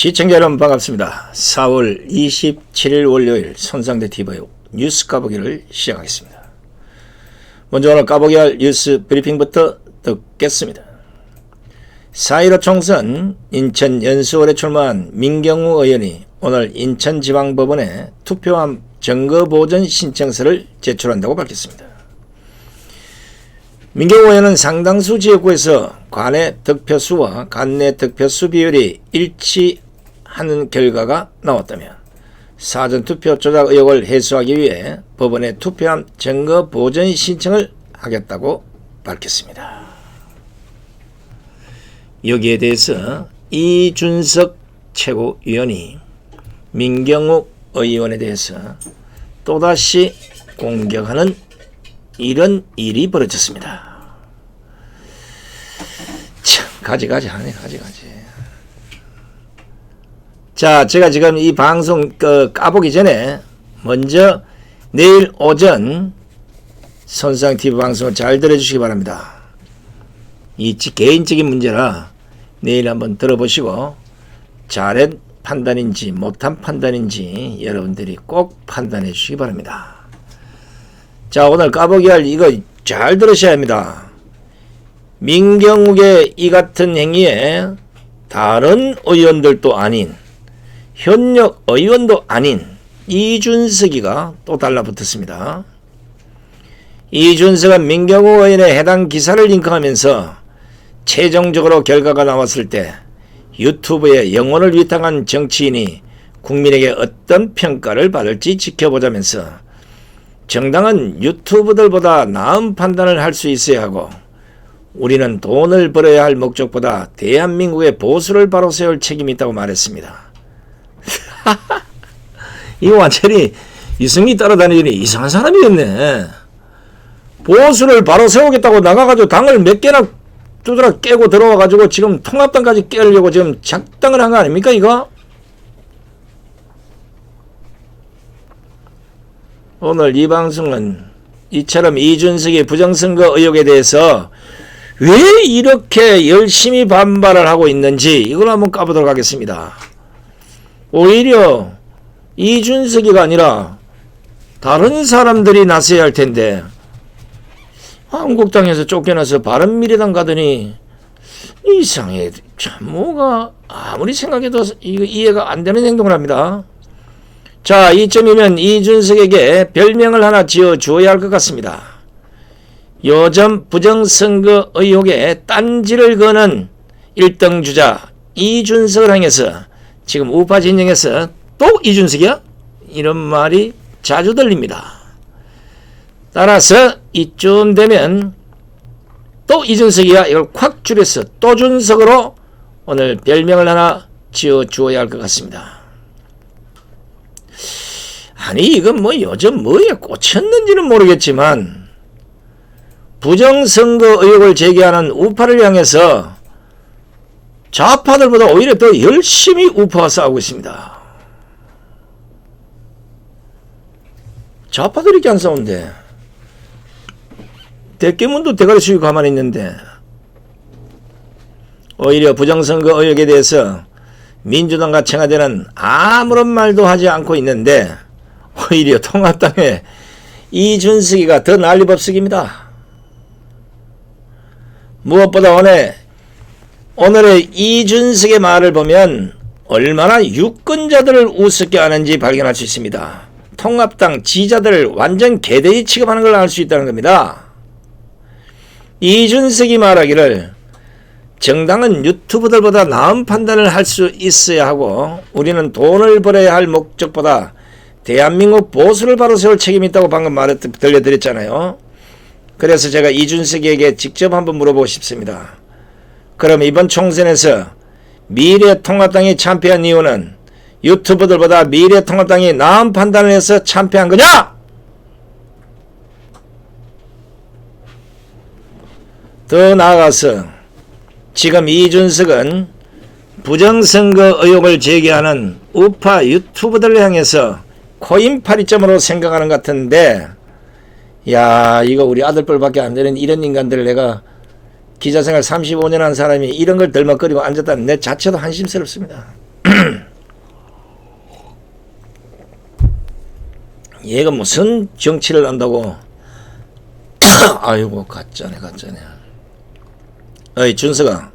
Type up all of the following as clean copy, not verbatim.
시청자 여러분 반갑습니다. 4월 27일 월요일 손상대 TV의 뉴스 까보기를 시작하겠습니다. 먼저 오늘 까보기 할 뉴스 브리핑부터 듣겠습니다. 4.15 총선 인천 연수원에 출마한 민경우 의원이 오늘 인천지방법원에 투표함 증거보전 신청서를 제출한다고 밝혔습니다. 민경우 의원은 상당수 지역구에서 관내 득표수와 간내 득표수 비율이 일치하는 결과가 나왔다며 사전투표 조작 의혹을 해소하기 위해 법원에 투표함 증거 보전 신청을 하겠다고 밝혔습니다. 여기에 대해서 이준석 최고위원이 민경우 의원에 대해서 또다시 공격하는 이런 일이 벌어졌습니다. 참 가지가지 하네 가지가지. 자, 제가 지금 이 방송 까보기 전에 먼저 내일 오전 손상TV 방송을 잘 들어주시기 바랍니다. 이 개인적인 문제라 내일 한번 들어보시고 잘한 판단인지 못한 판단인지 여러분들이 꼭 판단해 주시기 바랍니다. 자, 오늘 까보기 할 이거 잘 들으셔야 합니다. 민경욱의 이 같은 행위에 다른 의원들도 아닌 현역 의원도 아닌 이준석이가 또 달라붙었습니다. 이준석은 민경욱 의원의 해당 기사를 링크하면서 최종적으로 결과가 나왔을 때 유튜브에 영혼을 위탁한 정치인이 국민에게 어떤 평가를 받을지 지켜보자면서 정당은 유튜브들보다 나은 판단을 할 수 있어야 하고 우리는 돈을 벌어야 할 목적보다 대한민국의 보수를 바로 세울 책임이 있다고 말했습니다. 이거 완전히 이승이 따라다니더니 이상한 사람이었네. 보수를 바로 세우겠다고 나가가지고 당을 몇 개나 두드러 깨고 들어와가지고 지금 통합당까지 깨려고 지금 작당을 한 거 아닙니까 이거? 오늘 이 방송은 이처럼 이준석의 부정선거 의혹에 대해서 왜 이렇게 열심히 반발을 하고 있는지 이걸 한번 까보도록 하겠습니다. 오히려 이준석이가 아니라 다른 사람들이 나서야 할 텐데 한국당에서 쫓겨나서 바른미래당 가더니 이상해. 참 뭐가 아무리 생각해도 이거 이해가 안 되는 행동을 합니다. 자, 이쯤이면 이준석에게 별명을 하나 지어주어야 할 것 같습니다. 요즘 부정선거 의혹에 딴지를 거는 1등 주자 이준석을 향해서 지금 우파 진영에서 또 이준석이야? 이런 말이 자주 들립니다. 따라서 이쯤 되면 또 이준석이야 이걸 콱 줄여서 또 준석으로 오늘 별명을 하나 지어주어야 할 것 같습니다. 아니 이건 뭐 요즘 뭐에 꽂혔는지는 모르겠지만 부정선거 의혹을 제기하는 우파를 향해서 좌파들보다 오히려 더 열심히 우파와 싸우고 있습니다. 좌파들이 이렇게 안 싸우는데 대깨문도 대가리 숙이고 가만히 있는데 오히려 부정선거 의혹에 대해서 민주당과 청와대는 아무런 말도 하지 않고 있는데 오히려 통합당에 이준석이가 더 난리법석입니다. 무엇보다 오늘의 이준석의 말을 보면 얼마나 유권자들을 우습게 하는지 발견할 수 있습니다. 통합당 지지자들을 완전 개돼지 취급하는 걸 알 수 있다는 겁니다. 이준석이 말하기를 정당은 유튜브들보다 나은 판단을 할 수 있어야 하고 우리는 돈을 벌어야 할 목적보다 대한민국 보수를 바로 세울 책임이 있다고 방금 들려드렸잖아요. 그래서 제가 이준석에게 직접 한번 물어보고 싶습니다. 그럼 이번 총선에서 미래통합당이 참패한 이유는 유튜브들보다 미래통합당이 나은 판단을 해서 참패한 거냐? 더 나아가서 지금 이준석은 부정선거 의혹을 제기하는 우파 유튜브들을 향해서 코인파리점으로 생각하는 것 같은데 야 이거 우리 아들뻘밖에 안 되는 이런 인간들을 내가 기자생활 35년 한 사람이 이런 걸 덜먹거리고 앉았다는 내 자체도 한심스럽습니다. 얘가 무슨 정치를 한다고. 아이고 가짜네. 어이 준서가,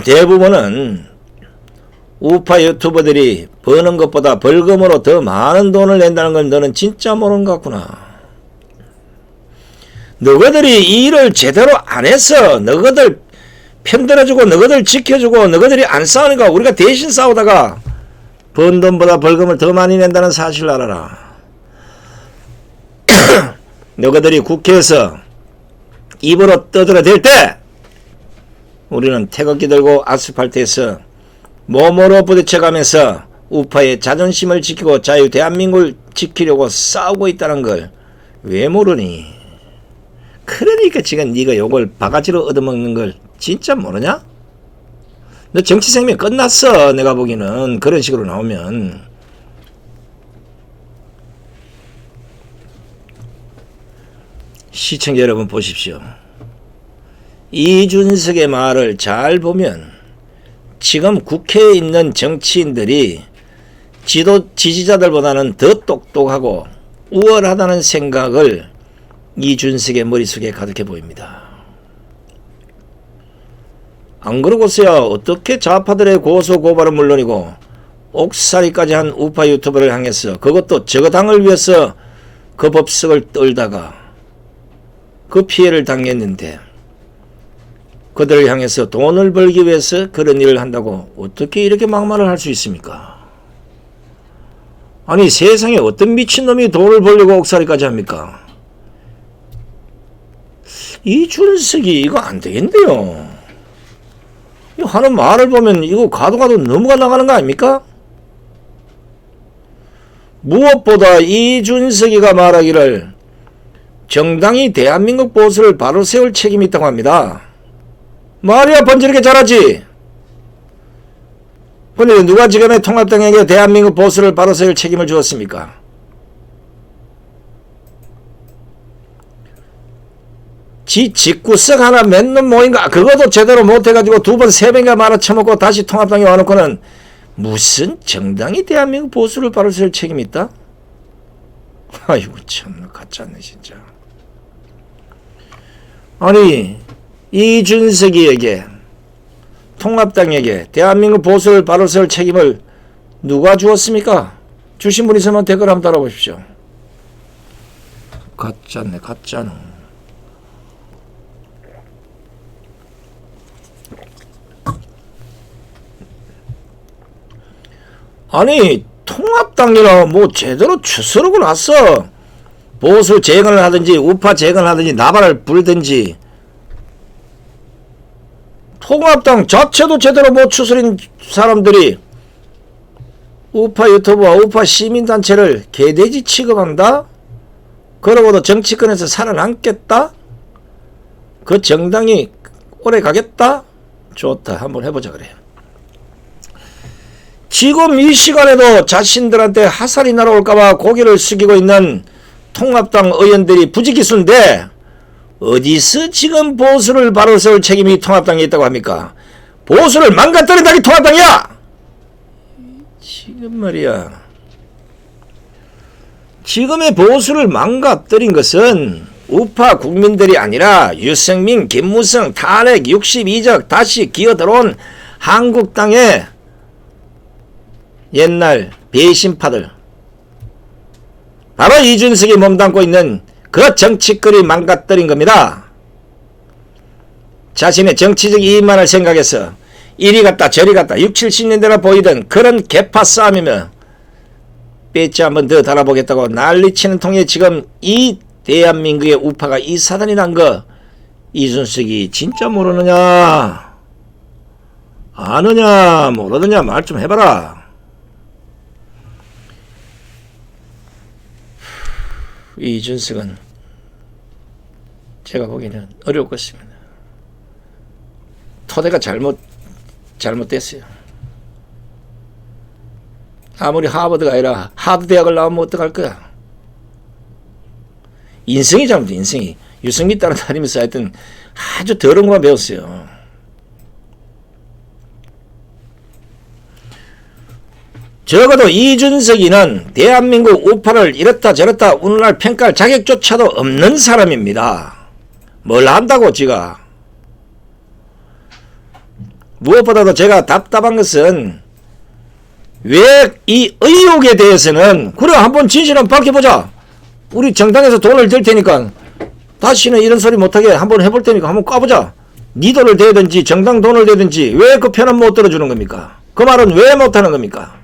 대부분은 우파 유튜버들이 버는 것보다 벌금으로 더 많은 돈을 낸다는 걸 너는 진짜 모르는 것 같구나. 너희들이 이 일을 제대로 안 해서 너희들 편들어주고 너희들 지켜주고 너희들이 안 싸우니까 우리가 대신 싸우다가 번 돈보다 벌금을 더 많이 낸다는 사실을 알아라. 너희들이 국회에서 입으로 떠들어댈 때 우리는 태극기 들고 아스팔트에서 몸으로 부딪혀가면서 우파의 자존심을 지키고 자유 대한민국을 지키려고 싸우고 있다는 걸 왜 모르니? 그러니까 지금 네가 요걸 바가지로 얻어먹는 걸 진짜 모르냐? 너 정치 생명 끝났어. 내가 보기는 그런 식으로 나오면. 시청자 여러분 보십시오. 이준석의 말을 잘 보면 지금 국회에 있는 정치인들이 지지자들보다는 더 똑똑하고 우월하다는 생각을 이준석의 머릿속에 가득해 보입니다. 안 그러고서야 어떻게 좌파들의 고소고발은 물론이고 옥살이까지 한 우파 유튜버를 향해서, 그것도 저 당을 위해서 그 법석을 떨다가 그 피해를 당했는데 그들을 향해서 돈을 벌기 위해서 그런 일을 한다고 어떻게 이렇게 막말을 할 수 있습니까? 아니 세상에 어떤 미친놈이 돈을 벌려고 옥살이까지 합니까? 이준석이 이거 안 되겠네요. 하는 말을 보면 이거 가도 넘어가 나가는 거 아닙니까? 무엇보다 이준석이가 말하기를 정당이 대한민국 보수를 바로 세울 책임이 있다고 합니다. 말이야 번지르게 잘하지. 근데 누가 지금의 통합당에게 대한민국 보수를 바로 세울 책임을 주었습니까? 지 직구석 하나 맺는 모임가 그것도 제대로 못해가지고 두 번 세 번인가 말아쳐먹고 다시 통합당에 와놓고는 무슨 정당이 대한민국 보수를 바로 세울 책임이 있다? 아이고 참 가짜네 진짜. 아니 이준석이에게 통합당에게 대한민국 보수를 바로 세울 책임을 누가 주었습니까? 주신 분 있으면 댓글 한번 달아보십시오. 가짜네 가짜노. 아니 통합당이라 뭐 제대로 추스르고 났어. 보수 재건을 하든지 우파 재건을 하든지 나발을 부르든지 통합당 자체도 제대로 못 추스린 사람들이 우파 유튜브와 우파 시민단체를 개돼지 취급한다? 그러고도 정치권에서 살아남겠다? 그 정당이 오래 가겠다? 좋다. 한번 해보자 그래. 지금 이 시간에도 자신들한테 화살이 날아올까봐 고개를 숙이고 있는 통합당 의원들이 부지기수인데 어디서 지금 보수를 바로 세울 책임이 통합당에 있다고 합니까? 보수를 망가뜨린다기 통합당이야! 지금 말이야. 지금의 보수를 망가뜨린 것은 우파 국민들이 아니라 유승민, 김무성, 탄핵 62적 다시 기어들어온 한국당의 옛날 배신파들, 바로 이준석이 몸담고 있는 그 정치권이 망가뜨린 겁니다. 자신의 정치적 이익만을 생각해서 이리 갔다 저리 갔다 60, 70년대나 보이던 그런 개파 싸움이며 배지 한번 더 달아보겠다고 난리치는 통에 지금 이 대한민국의 우파가 이 사단이 난 거 이준석이 진짜 모르느냐 아느냐 모르느냐 말 좀 해봐라. 이준석은 제가 보기에는 어려울 것입니다. 토대가 잘못됐어요. 아무리 하버드가 아니라 하드 대학을 나오면 어떡할 거야. 인성이 잘못돼. 인성이 유승민 따라다니면서 하여튼 아주 더러운 것만 배웠어요. 적어도 이준석이는 대한민국 우파를 이렇다 저렇다 오늘날 평가할 자격조차도 없는 사람입니다. 뭘 한다고 지가. 무엇보다도 제가 답답한 것은 왜 이 의혹에 대해서는 그래 한번 진실 한번 밝혀보자. 우리 정당에서 돈을 댈 테니까 다시는 이런 소리 못하게 한번 해볼 테니까 한번 까보자. 니 돈을 대든지 정당 돈을 대든지 왜 그 편은 못 들어주는 겁니까? 그 말은 왜 못하는 겁니까?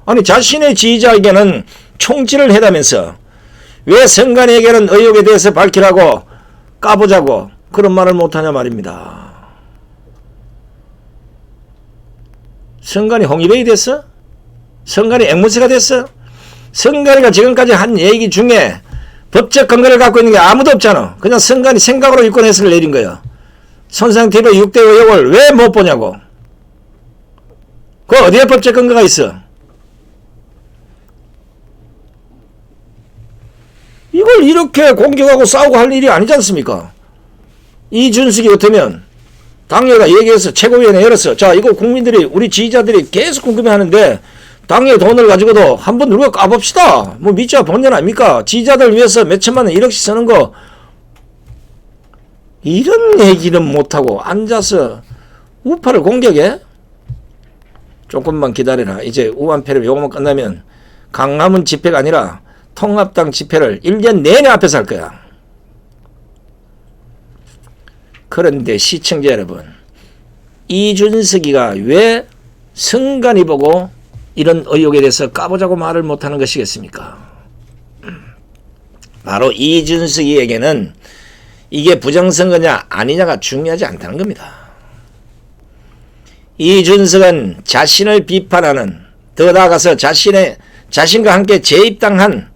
아니 자신의 지지자에게는 총질을 해다면서 왜 선관위에게는 의혹에 대해서 밝히라고 까보자고 그런 말을 못하냐 말입니다. 선관위 홍위병이 됐어? 선관위 앵무새가 됐어? 선관위가 지금까지 한 얘기 중에 법적 근거를 갖고 있는 게 아무도 없잖아. 그냥 선관위 생각으로 유권해서를 내린 거야. 손상TV 6대 의혹을 왜 못 보냐고. 그 어디에 법적 근거가 있어? 이걸 이렇게 공격하고 싸우고 할 일이 아니지 않습니까? 이준석이 같으면 당회가 얘기해서 최고위원회 열었어. 자, 이거 국민들이 우리 지지자들이 계속 궁금해하는데 당회 돈을 가지고도 한번 누가 까봅시다. 뭐 믿자 본전 아닙니까? 지지자들 위해서 몇천만 원 1억씩 쓰는 거 이런 얘기는 못하고 앉아서 우파를 공격해? 조금만 기다려라. 이제 우한패를 요거만 끝나면 강남은 집회가 아니라 통합당 집회를 1년 내내 앞에서 할 거야. 그런데 시청자 여러분, 이준석이가 왜 선관위 보고 이런 의혹에 대해서 까보자고 말을 못하는 것이겠습니까? 바로 이준석이에게는 이게 부정선거냐 아니냐가 중요하지 않다는 겁니다. 이준석은 자신을 비판하는, 더 나아가서 자신과 함께 재입당한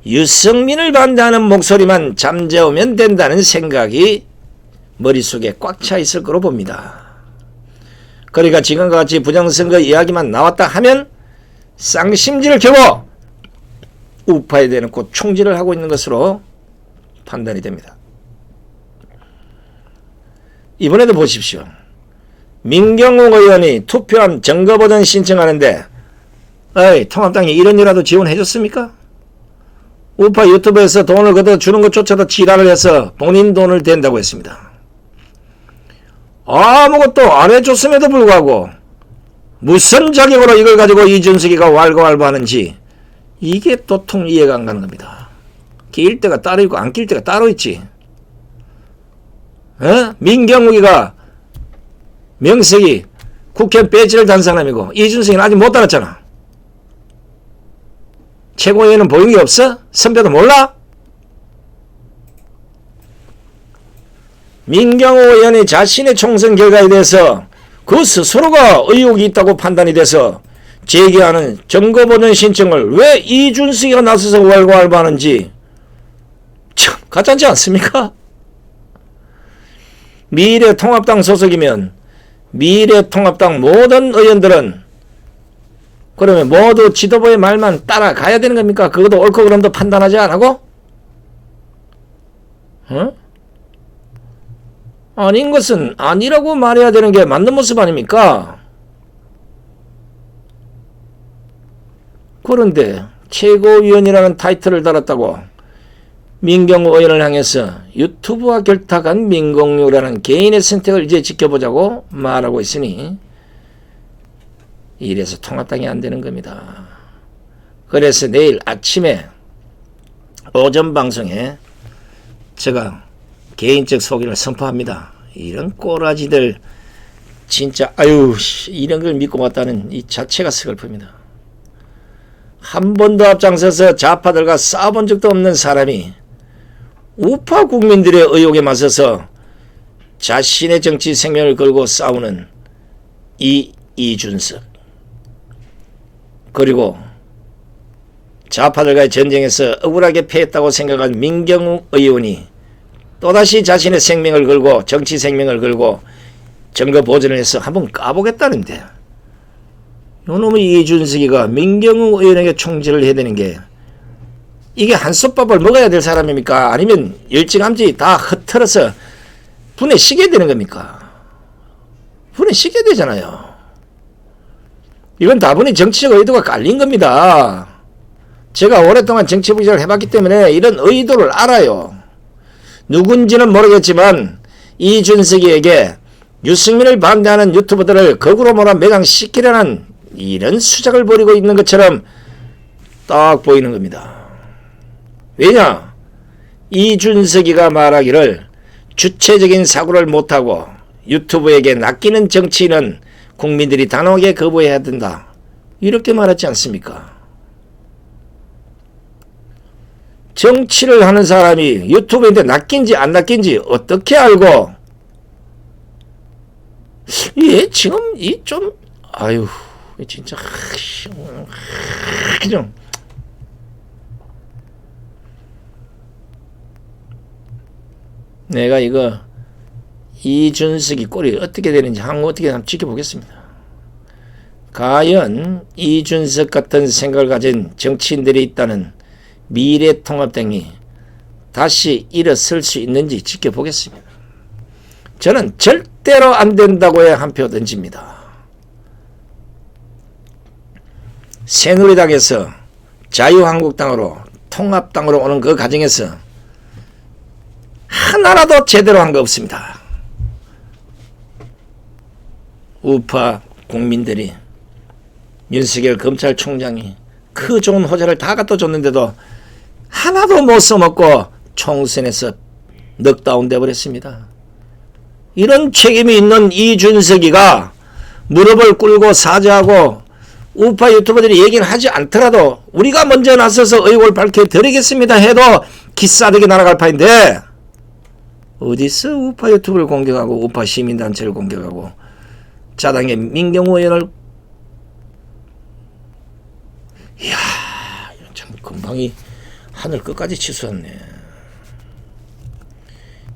유승민을 반대하는 목소리만 잠재우면 된다는 생각이 머릿속에 꽉 차 있을 거로 봅니다. 그러니까 지금과 같이 부정선거 이야기만 나왔다 하면 쌍심지를 켜고 우파에 대놓고 총질을 하고 있는 것으로 판단이 됩니다. 이번에도 보십시오. 민경욱 의원이 투표함 증거보전 신청하는데 통합당이 이런 일이라도 지원해줬습니까? 우파 유튜브에서 돈을 걷어주는 것조차도 지랄을 해서 본인 돈을 댄다고 했습니다. 아무것도 안 해줬음에도 불구하고 무슨 자격으로 이걸 가지고 이준석이가 왈가왈부하는지 이게 도통 이해가 안 가는 겁니다. 낄 때가 따로 있고 안 낄 때가 따로 있지. 민경욱이가 명색이 국회 배지를 단 사람이고 이준석이는 아직 못 달았잖아. 최고위원은 보인 게 없어? 선배도 몰라? 민경욱 의원이 자신의 총선 결과에 대해서 그 스스로가 의혹이 있다고 판단이 돼서 제기하는 증거보전 신청을 왜 이준석이가 나서서 왈가왈부하는지 참 가짜지 않습니까? 미래통합당 소속이면 미래통합당 모든 의원들은 그러면 모두 지도부의 말만 따라가야 되는 겁니까? 그것도 옳고 그름도 판단하지 않고? 아닌 것은 아니라고 말해야 되는 게 맞는 모습 아닙니까? 그런데 최고위원이라는 타이틀을 달았다고 민경욱 의원을 향해서 유튜브와 결탁한 민공유라는 개인의 선택을 이제 지켜보자고 말하고 있으니 이래서 통합당이 안 되는 겁니다. 그래서 내일 아침에 오전 방송에 제가 개인적 소개를 선포합니다. 이런 꼬라지들 진짜 이런 걸 믿고 왔다는 이 자체가 슬픕니다. 한 번도 앞장서서 좌파들과 싸워본 적도 없는 사람이 우파 국민들의 의혹에 맞서서 자신의 정치 생명을 걸고 싸우는 이준석, 그리고 좌파들과의 전쟁에서 억울하게 패했다고 생각한 민경욱 의원이 또다시 자신의 생명을 걸고 정치 생명을 걸고 증거 보전을 해서 한번 까보겠다는데 요놈의 이준석이가 민경욱 의원에게 총질을 해야 되는 게 이게 한솥밥을 먹어야 될 사람입니까? 아니면 일찌감치 다 흩어져서 분에 쉬게 되는 겁니까? 분에 쉬게 되잖아요. 이건 다분히 정치적 의도가 깔린 겁니다. 제가 오랫동안 정치 분석을 해봤기 때문에 이런 의도를 알아요. 누군지는 모르겠지만 이준석이에게 유승민을 반대하는 유튜버들을 거꾸로 몰아 매장시키려는 이런 수작을 벌이고 있는 것처럼 딱 보이는 겁니다. 왜냐? 이준석이가 말하기를 주체적인 사고를 못하고 유튜브에게 낚이는 정치인은 국민들이 단호하게 거부해야 된다. 이렇게 말하지 않습니까? 정치를 하는 사람이 유튜브인데 낚인지 안 낚인지 어떻게 알고? 예, 지금 이 좀 아유 진짜 좀 내가 이거 이준석이 꼴이 어떻게 되는지 어떻게 한번 지켜보겠습니다. 과연 이준석 같은 생각을 가진 정치인들이 있다는 미래통합당이 다시 일어설 수 있는지 지켜보겠습니다. 저는 절대로 안 된다고 해 한 표 던집니다. 새누리당에서 자유한국당으로 통합당으로 오는 그 과정에서 하나라도 제대로 한 거 없습니다. 우파 국민들이 윤석열 검찰총장이 그 좋은 호재를 다 갖다 줬는데도 하나도 못 써먹고 총선에서 넉다운 돼버렸습니다. 이런 책임이 있는 이준석이가 무릎을 꿇고 사죄하고 우파 유튜버들이 얘기는 하지 않더라도 우리가 먼저 나서서 의혹을 밝혀드리겠습니다 해도 기싸되게 날아갈 판인데 어디서 우파 유튜브를 공격하고 우파 시민단체를 공격하고 자당의 민경호 의원을 이야 참 금방이 하늘 끝까지 치솟았네.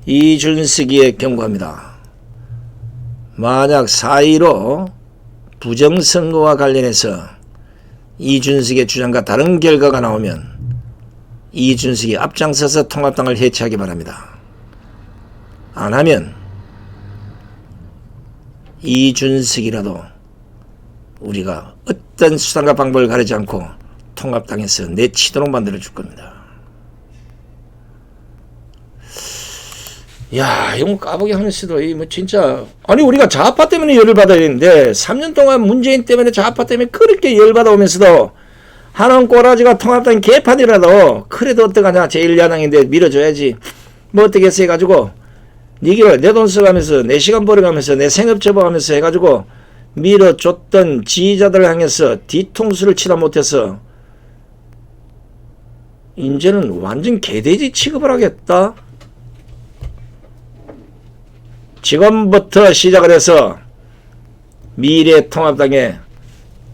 이준석이의 경고합니다. 만약 4.15 부정선거와 관련해서 이준석의 주장과 다른 결과가 나오면 이준석이 앞장서서 통합당을 해체하기 바랍니다. 안 하면 이준석이라도 우리가 어떤 수단과 방법을 가리지 않고 통합당에서 내치도록 만들어줄 겁니다. 야, 이거 까보기 하면서도 뭐 진짜 아니 우리가 좌파 때문에 열을 받아야 되는데 3년 동안 문재인 때문에 좌파 때문에 그렇게 열받아 오면서도 하는 꼬라지가 통합당 개판이라도 그래도 어떡하냐 제1야당인데 밀어줘야지 뭐 어떻겠어 해가지고 니가 내 돈 써가면서 내 시간 벌어가면서 내 생업 접어가면서 해가지고 밀어줬던 지지자들을 향해서 뒤통수를 치다 못해서 이제는 완전 개돼지 취급을 하겠다. 지금부터 시작을 해서 미래통합당에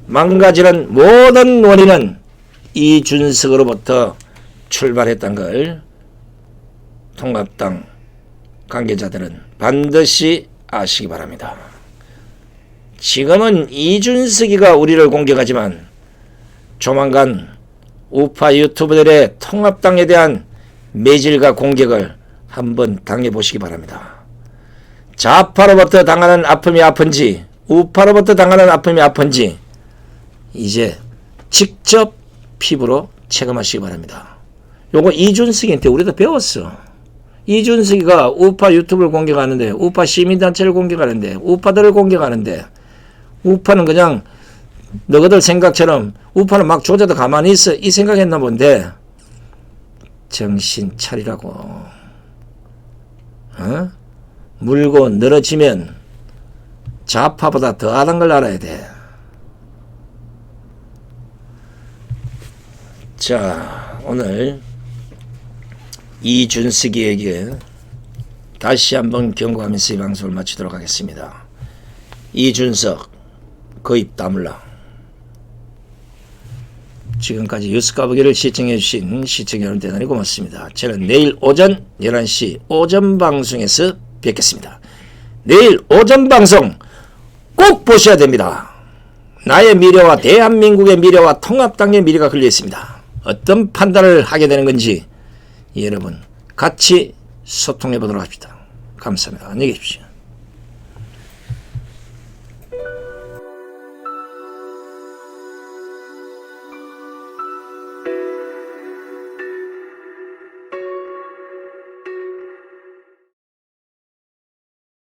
망가지는 모든 원인은 이준석으로부터 출발했던 걸 통합당 관계자들은 반드시 아시기 바랍니다. 지금은 이준석이가 우리를 공격하지만 조만간 우파 유튜브들의 통합당에 대한 매질과 공격을 한번 당해보시기 바랍니다. 좌파로부터 당하는 아픔이 아픈지 우파로부터 당하는 아픔이 아픈지 이제 직접 피부로 체감하시기 바랍니다. 요거 이준석이한테 우리도 배웠어. 이준석이가 우파 유튜브를 공격하는데 우파 시민단체를 공격하는데 우파들을 공격하는데 우파는 그냥 너희들 생각처럼 우파는 막 조져도 가만히 있어 이 생각했나 본데 정신 차리라고. 어? 물고 늘어지면 좌파보다 더하단 걸 알아야 돼. 자, 오늘 이준석이에게 다시 한번 경고하면서 이 방송을 마치도록 하겠습니다. 이준석 그 입 다물라. 지금까지 뉴스 까보기를 시청해 주신 시청자 여러분 대단히 고맙습니다. 저는 내일 오전 11시 오전 방송에서 뵙겠습니다. 내일 오전 방송 꼭 보셔야 됩니다. 나의 미래와 대한민국의 미래와 통합당의 미래가 걸려 있습니다. 어떤 판단을 하게 되는 건지 여러분 같이 소통해 보도록 합시다. 감사합니다. 안녕히 계십시오.